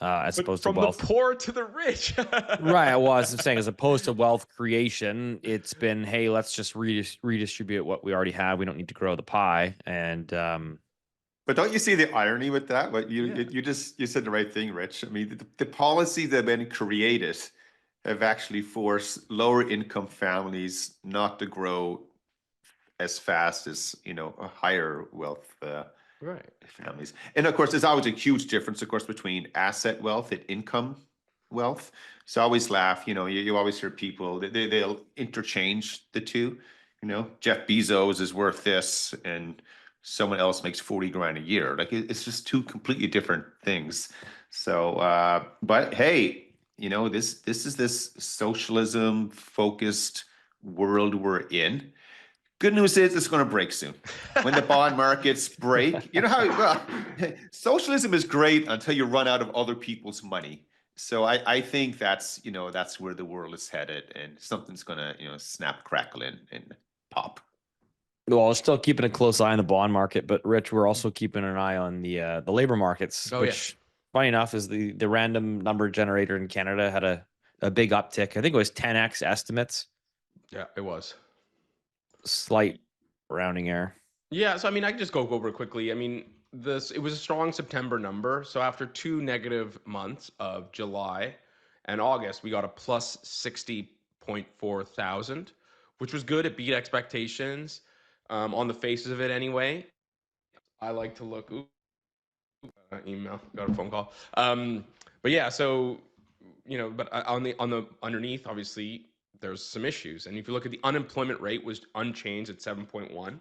As opposed to wealth from the poor to the rich. Right. Well, as I'm saying, as opposed to wealth creation, it's been, hey, let's just redistribute what we already have. We don't need to grow the pie. And but don't you see the irony with that? What you said the right thing, Rich. The policies that have been created have actually forced lower income families not to grow as fast as a higher wealth families. And of course, there's always a huge difference, of course, between asset wealth and income wealth. So I always laugh, you always hear people, they'll interchange the two. Jeff Bezos is worth this and someone else makes 40 grand a year. It's just two completely different things. So but hey, this is this socialism focused world we're in. Good news is it's going to break soon. When the bond markets break, socialism is great until you run out of other people's money. So I think that's where the world is headed, and something's going to snap, crackle, and pop. Well, we're still keeping a close eye on the bond market, but Rich, we're also keeping an eye on the labor markets, which funny enough, is the random number generator in Canada had a big uptick. I think it was 10x estimates. Yeah, it was. Slight rounding error. Yeah, so I mean, I can just go over it quickly. I mean, it was a strong September number. So after 2 negative months of July and August, we got a plus 60.4 thousand, which was good. It beat expectations on the faces of it anyway. I like to look. Email, got a phone call. But yeah, so but on the underneath, obviously, there's some issues. And if you look at the unemployment rate was unchanged at 7.1.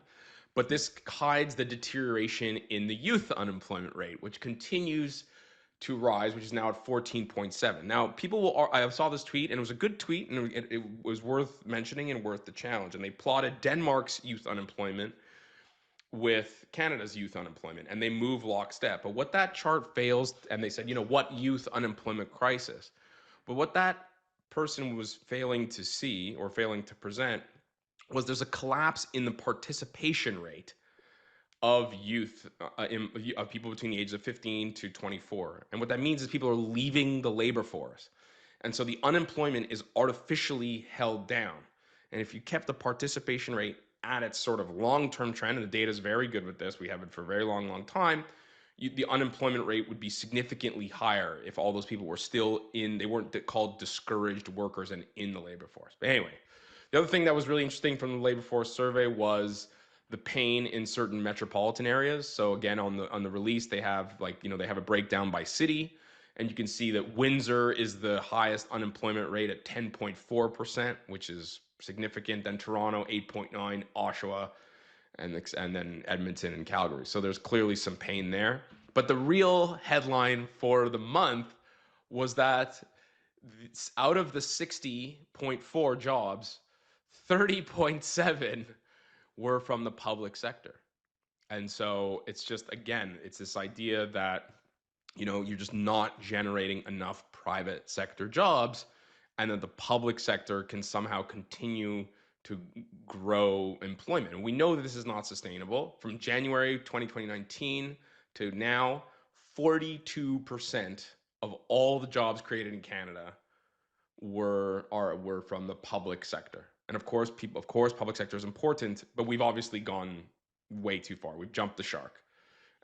But this hides the deterioration in the youth unemployment rate, which continues to rise, which is now at 14.7. Now, I saw this tweet, and it was a good tweet, and it was worth mentioning and worth the challenge. And they plotted Denmark's youth unemployment with Canada's youth unemployment, and they move lockstep. But what that chart fails, and they said, what youth unemployment crisis? But what that person was failing to see or failing to present was there's a collapse in the participation rate of youth, of people between the ages of 15 to 24. And what that means is people are leaving the labor force. And so the unemployment is artificially held down. And if you kept the participation rate at its sort of long-term trend, and the data is very good with this, we have it for a very long time, the unemployment rate would be significantly higher if all those people were still they weren't called discouraged workers and in the labor force. But anyway, the other thing that was really interesting from the labor force survey was the pain in certain metropolitan areas. So again, on the release, they have they have a breakdown by city, and you can see that Windsor is the highest unemployment rate at 10.4%, which is significant. Then Toronto 8.9, Oshawa, and then Edmonton and Calgary. So there's clearly some pain there. But the real headline for the month was that out of the 60.4 jobs, 30.7 were from the public sector. And so it's just, again, it's this idea that, you're just not generating enough private sector jobs, and that the public sector can somehow continue to grow employment. And we know that this is not sustainable. From January 2019 to now, 42% of all the jobs created in Canada were from the public sector. And of course, public sector is important, but we've obviously gone way too far. We've jumped the shark.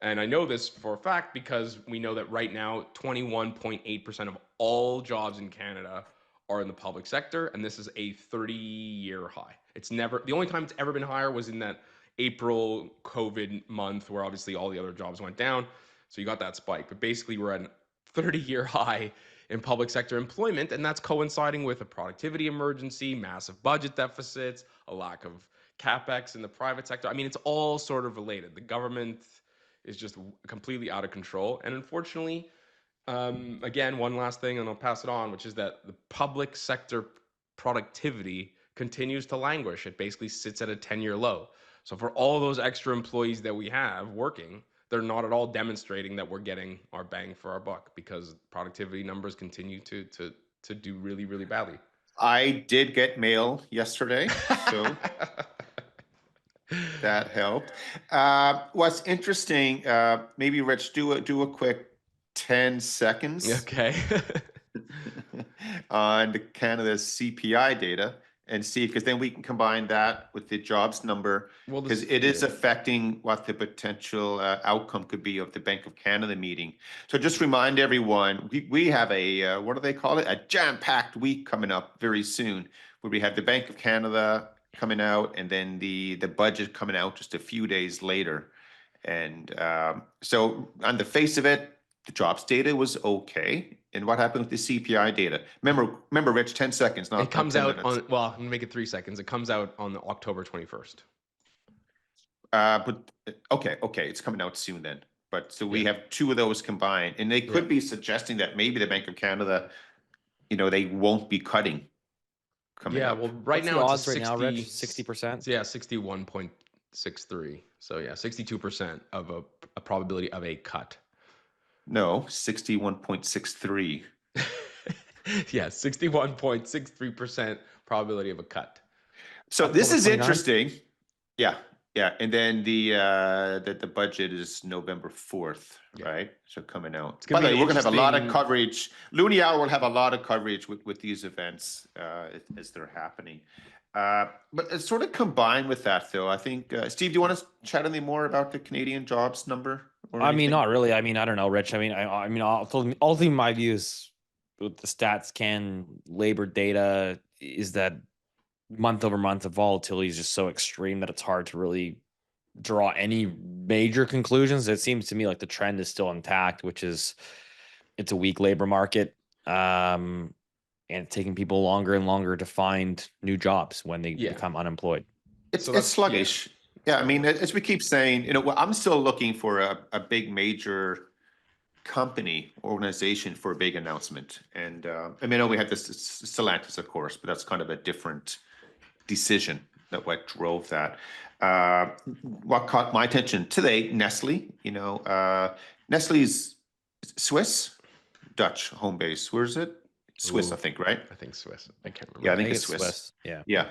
And I know this for a fact because we know that right now, 21.8% of all jobs in Canada are in the public sector, and this is a 30-year high. The only time it's ever been higher was in that April COVID month where obviously all the other jobs went down. So you got that spike. But basically, we're at a 30-year high in public sector employment, and that's coinciding with a productivity emergency, massive budget deficits, a lack of capex in the private sector. I mean, it's all sort of related. The government is just completely out of control. And unfortunately, again, one last thing, and I'll pass it on, which is that the public sector productivity continues to languish. It basically sits at a 10-year low. So for all those extra employees that we have working, they're not at all demonstrating that we're getting our bang for our buck because productivity numbers continue to do really, really badly. I did get mail yesterday, so that helped. What's interesting, maybe Rich, do a quick 10 seconds Okay. on the Canada's CPI data and see, because then we can combine that with the jobs number, because it is affecting what the potential outcome could be of the Bank of Canada meeting. So just remind everyone, we have a, what do they call it? A jam-packed week coming up very soon, where we have the Bank of Canada coming out and then the budget coming out just a few days later. And so on the face of it, the jobs data was okay. And what happened with the CPI data? Remember, Rich, 10 seconds. Not it comes not 10 out minutes. on, well, I'm gonna make it 3 seconds. It comes out on October 21st. But okay, it's coming out soon then. But so we have two of those combined, and they could be suggesting that maybe the Bank of Canada, they won't be cutting coming up. Well, right What's now the it's odds a right now, Rich? 60%? Yeah, 61.63. So yeah, 62% of a probability of a cut. No, 61.63. Yeah, 61.63% probability of a cut. So this is interesting. Yeah. Yeah, and then the budget is November 4th, right? So coming out. It's gonna By the be way, we're gonna have a lot of interesting- coverage. Loonie Hour will have a lot of coverage with these events as they're happening. But it's sort of combined with that, though. I think Steve, do you want to chat any more about the Canadian jobs number? Or I mean, anything? not really. I mean, I don't know, Rich. I mean, ultimately, my view is with the stats can labor data is that month over month, the volatility is just so extreme that it's hard to really draw any major conclusions. It seems to me like the trend is still intact, which is it's a weak labor market. And it's taking people longer and longer to find new jobs when they become unemployed. It's So that's- sluggish. Yeah, I mean, as we keep saying, well, I'm still looking for a big major company organization for a big announcement. And I mean, I know we had this Stellantis, of course, but that's kind of a different decision that what drove that. What caught my attention today, Nestle. Nestle's Swiss, Dutch home base. Where is it? Swiss, Ooh. I think, right? I think Swiss. I can't remember. Yeah, I think it's Swiss. Yeah. Yeah.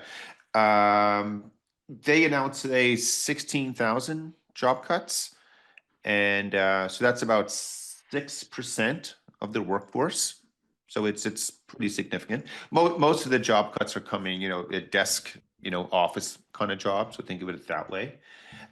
They announced today 16,000 job cuts. And so that's about 6% of the workforce. So it's pretty significant. Most of the job cuts are coming, at desk, office kind of jobs. So think of it that way.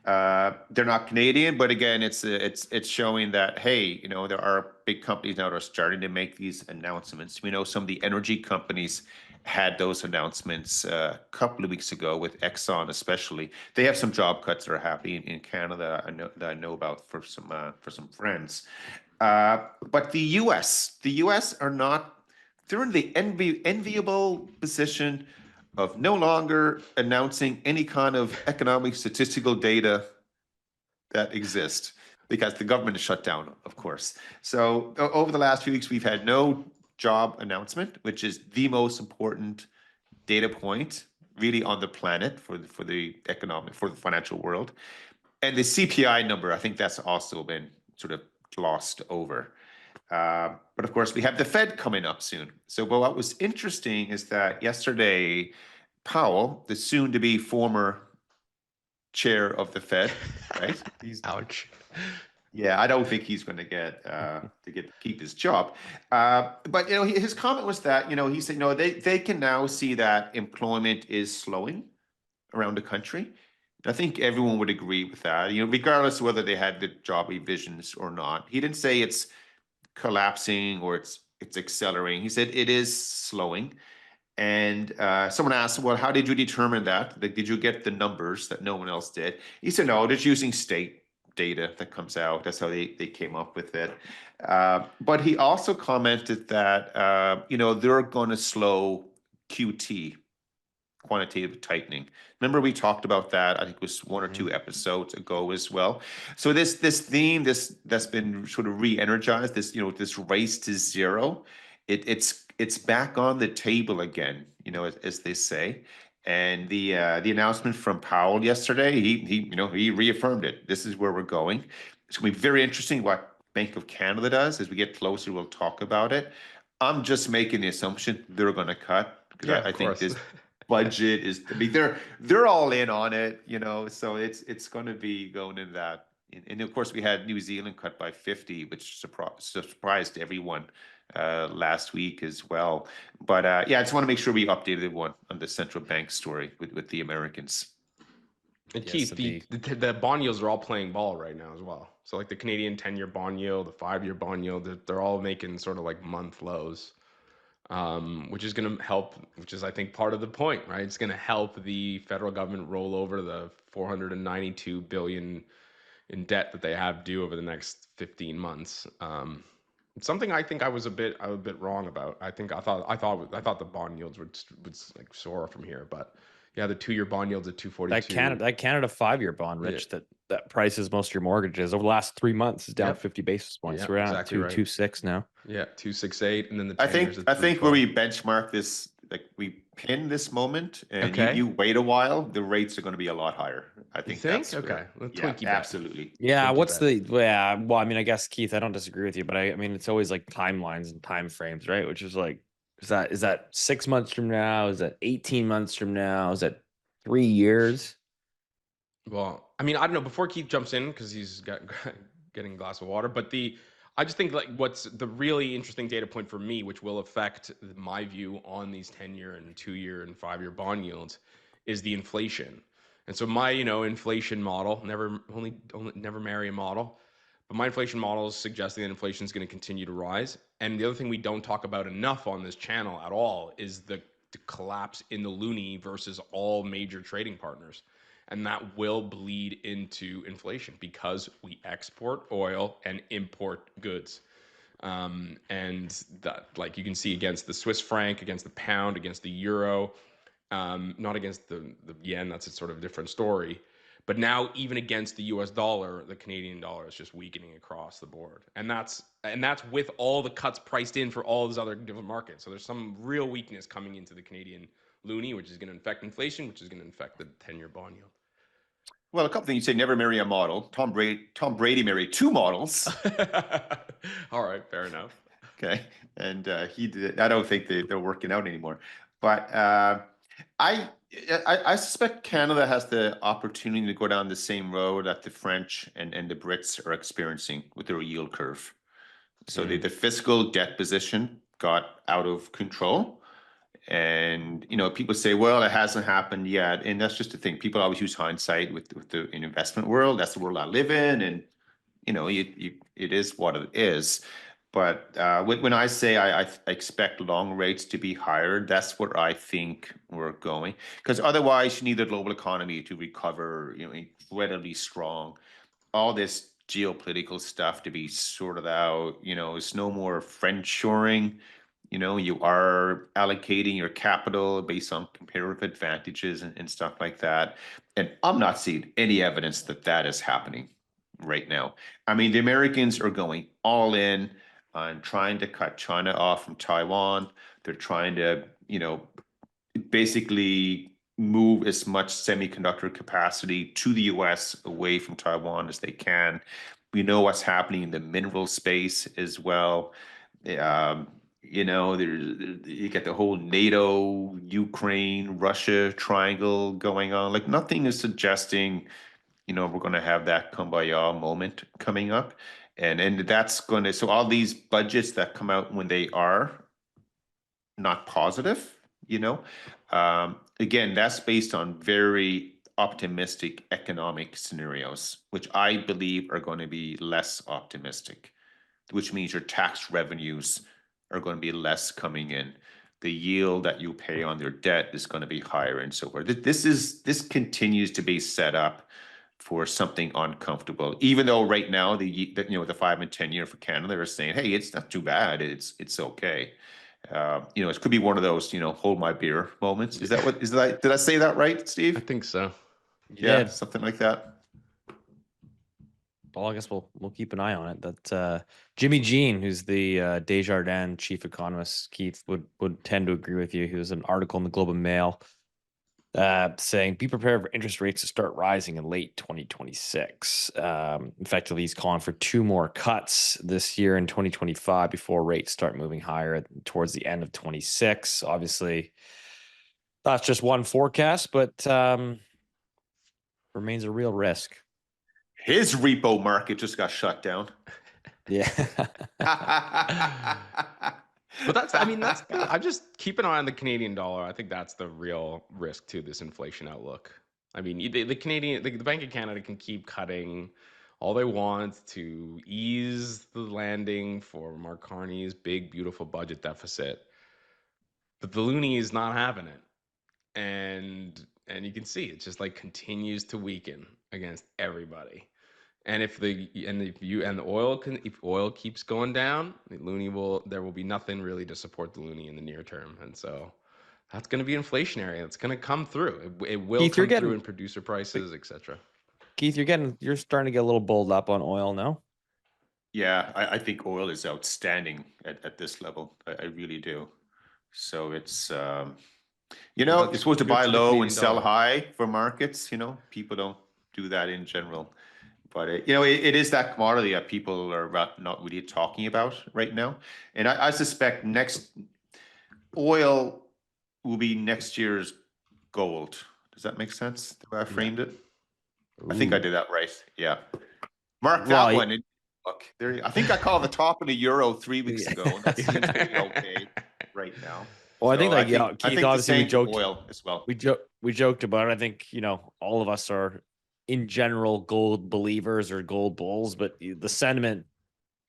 They're not Canadian, but again, it's showing that, hey, there are big companies now that are starting to make these announcements. We know some of the energy companies had those announcements a couple of weeks ago with Exxon, especially. They have some job cuts that are happening in Canada. I know about for some friends. But the U.S. are not. They're in the enviable position of no longer announcing any kind of economic statistical data that exist because the government is shut down, of course. So over the last few weeks, we've had no job announcement, which is the most important data point really on the planet for the financial world. And the CPI number, I think that's also been sort of glossed over. But of course, we have the Fed coming up soon. So what was interesting is that yesterday, Powell, the soon-to-be former chair of the Fed, right? Ouch. Yeah, I don't think he's going to keep his job. But his comment was that he said they can now see that employment is slowing around the country. I think everyone would agree with that. Regardless of whether they had the job revisions or not. He didn't say it's collapsing or it's accelerating. He said it is slowing. And someone asked, well, how did you determine that? Did you get the numbers that no one else did? He said, no, just using state data that comes out. That's how they came up with it. But he also commented that, they're going to slow QT, quantitative tightening. Remember we talked about that, I think it was one or two episodes ago as well. So this theme, that's been sort of re-energized, this race to zero, it's back on the table again, as they say. And the announcement from Powell yesterday, he reaffirmed it. This is where we're going. It's going to be very interesting what Bank of Canada does. As we get closer, we'll talk about it. I'm just making the assumption they're going to cut because I think this budget is. I mean, they're all in on it, So it's going to be going in that. And of course, we had New Zealand cut by 50, which surprised everyone last week as well. But I just want to make sure we updated everyone on the central bank story with the Americans. And Keith, the bond yields are all playing ball right now as well. So like the Canadian 10-year bond yield, the 5-year bond yield, they're all making sort of like month lows, which is going to help, which is I think part of the point, right? It's going to help the federal government roll over the $492 billion in debt that they have due over the next 15 months. Something I think I was a bit wrong about. I thought the bond yields would like soar from here, but yeah, the 2-year bond yields at 242. That Canada 5-year bond, Rich, that prices most of your mortgages over the last 3 months is down 50 basis points. We're at 2.26 now. Yeah, 2.68, and then the 10 I think years at where we benchmark this, like we pin this moment, and you wait a while, the rates are going to be a lot higher. I think. That's okay. Absolutely. Yeah. Well, I mean, I guess Keith, I don't disagree with you, but I mean, it's always like timelines and time frames, right? Which is like, is that 6 months from now? Is that 18 months from now? Is that 3 years? Well, I mean, I don't know. Before Keith jumps in, because he's getting a glass of water, but I just think like what's the really interesting data point for me, which will affect my view on these 10-year and 2-year and 5-year bond yields, is the inflation. And so my, inflation model, only never marry a model, but my inflation model is suggesting that inflation is going to continue to rise. And the other thing we don't talk about enough on this channel at all is the collapse in the loonie versus all major trading partners. And that will bleed into inflation because we export oil and import goods. And that, like you can see against the Swiss franc, against the pound, against the euro, not against the yen, that's a sort of different story. But now even against the US dollar, the Canadian dollar is just weakening across the board. And that's with all the cuts priced in for all those other different markets. So there's some real weakness coming into the Canadian loonie, which is going to affect inflation, which is going to affect the 10-year bond yield. Well, a couple things. You say never marry a model. Tom Brady married 2 models. All right, fair enough. Okay, and he did. I don't think they're working out anymore. But I suspect Canada has the opportunity to go down the same road that the French and the Brits are experiencing with their yield curve. So the fiscal debt position got out of control. And people say, well, it hasn't happened yet, and that's just the thing. People always use hindsight with the investment world. That's the world I live in, and it is what it is. But when I say I expect long rates to be higher, that's where I think we're going. Because otherwise, you need the global economy to recover, incredibly strong. All this geopolitical stuff to be sorted out. It's no more friendshoring. You are allocating your capital based on comparative advantages and stuff like that. And I'm not seeing any evidence that that is happening right now. I mean, the Americans are going all in on trying to cut China off from Taiwan. They're trying to, basically move as much semiconductor capacity to the US away from Taiwan as they can. We know what's happening in the mineral space as well. You get the whole NATO, Ukraine, Russia triangle going on. Like nothing is suggesting, we're going to have that kumbaya moment coming up. And that's going to, so all these budgets that come out when they are not positive, again, that's based on very optimistic economic scenarios, which I believe are going to be less optimistic, which means your tax revenues are going to be less coming in. The yield that you pay on your debt is going to be higher and so forth. This continues to be set up for something uncomfortable, even though right now the 5 and 10 year for Canada are saying, hey, it's not too bad, it's okay. It could be one of those, hold my beer moments. Is that did I say that right, Steve? I think so. Yeah, something like that. Well, I guess we'll keep an eye on it. That Jimmy Jean, who's the Desjardins chief economist, Keith would tend to agree with you. He was an article in the Globe and Mail saying, be prepared for interest rates to start rising in late 2026. Effectively, he's calling for 2 more cuts this year in 2025 before rates start moving higher towards the end of 26. Obviously, that's just one forecast, but remains a real risk. His repo market just got shut down. Yeah. But I just keep an eye on the Canadian dollar. I think that's the real risk to this inflation outlook. I mean, the Bank of Canada can keep cutting all they want to ease the landing for Mark Carney's big, beautiful budget deficit. But the loonie is not having it. And you can see it just like continues to weaken against everybody. And if oil keeps going down, there will be nothing really to support the loonie in the near term. And so that's going to be inflationary. It's going to come through. It will Keith, come through in producer prices, etc. Keith, you're starting to get a little bulled up on oil now. Yeah, I think oil is outstanding at this level. I really do. So it's you're supposed to buy low and sell high for markets. People don't do that in general. But it is that commodity that people are not really talking about right now. And I suspect oil will be next year's gold. Does that make sense? The way I framed it? I think I Ooh. did that right. Yeah. Mark that Well, one. Look, there. I think I called the top of the euro 3 weeks Yeah. ago, and that seems to be okay right now. Well, I think So like yeah, I Keith. think the Obviously, we same for joked. oil as well. We joked about it. I think all of us are in general gold believers or gold bulls, but the sentiment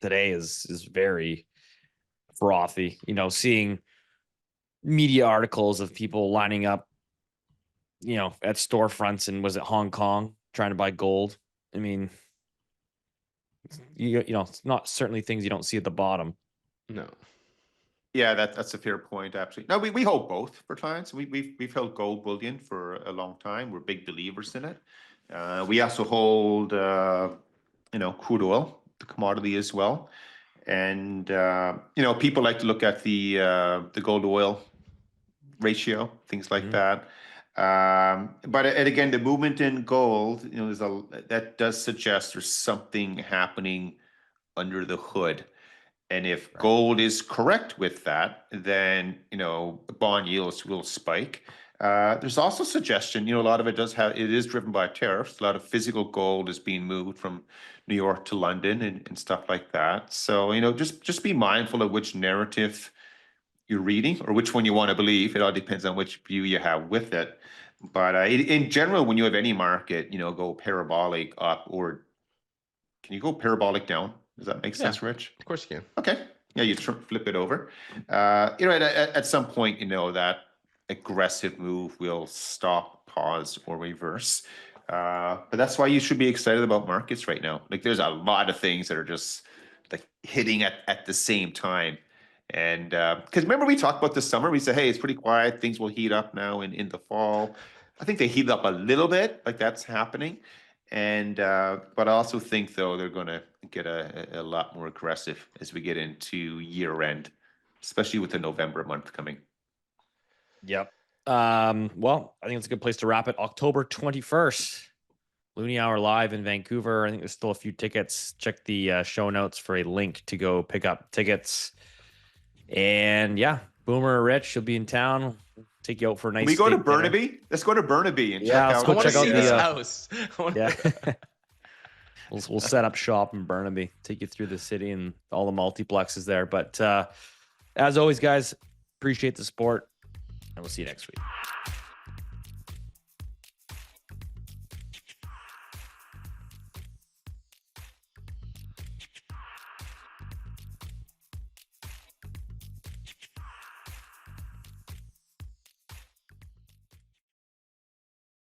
today is very frothy. Seeing media articles of people lining up, at storefronts and was it Hong Kong trying to buy gold. I mean, it's not certainly things you don't see at the bottom. No. Yeah, that's a fair point. Absolutely. No, we hold both for clients. We've held gold bullion for a long time. We're big believers in it. We also hold crude oil, the commodity as well. And people like to look at the gold oil ratio, things like that. But again, the movement in gold, that does suggest there's something happening under the hood. And if gold is correct with that, then bond yields will spike. There's also suggestion, a lot of it is driven by tariffs. A lot of physical gold is being moved from New York to London and stuff like that. So just be mindful of which narrative you're reading or which one you want to believe. It all depends on which view you have with it. But in general, when you have any market, go parabolic up, or can you go parabolic down? Does that make sense, Rich? Of course you can. Okay. Yeah, you flip it over. At some point, that aggressive move will stop, pause, or reverse. But that's why you should be excited about markets right now. Like, there's a lot of things that are just like hitting at the same time. And because remember we talked about this summer, we said, hey, it's pretty quiet. Things will heat up now in the fall. I think they heated up a little bit, like that's happening. And but I also think though they're going to get a lot more aggressive as we get into year end, especially with the November month coming. Yep. Well, I think it's a good place to wrap it. October 21st, Loonie Hour live in Vancouver. I think there's still a few tickets. Check the show notes for a link to go pick up tickets. And yeah, Boomer or Rich, you'll be in town. Take you out for a nice. We go to steak dinner. Burnaby. Let's go to Burnaby and check let's out. go I want to check out see the this house. Yeah. We'll set up shop in Burnaby, take you through the city and all the multiplexes there. But as always, guys, appreciate the support, and we'll see you next week.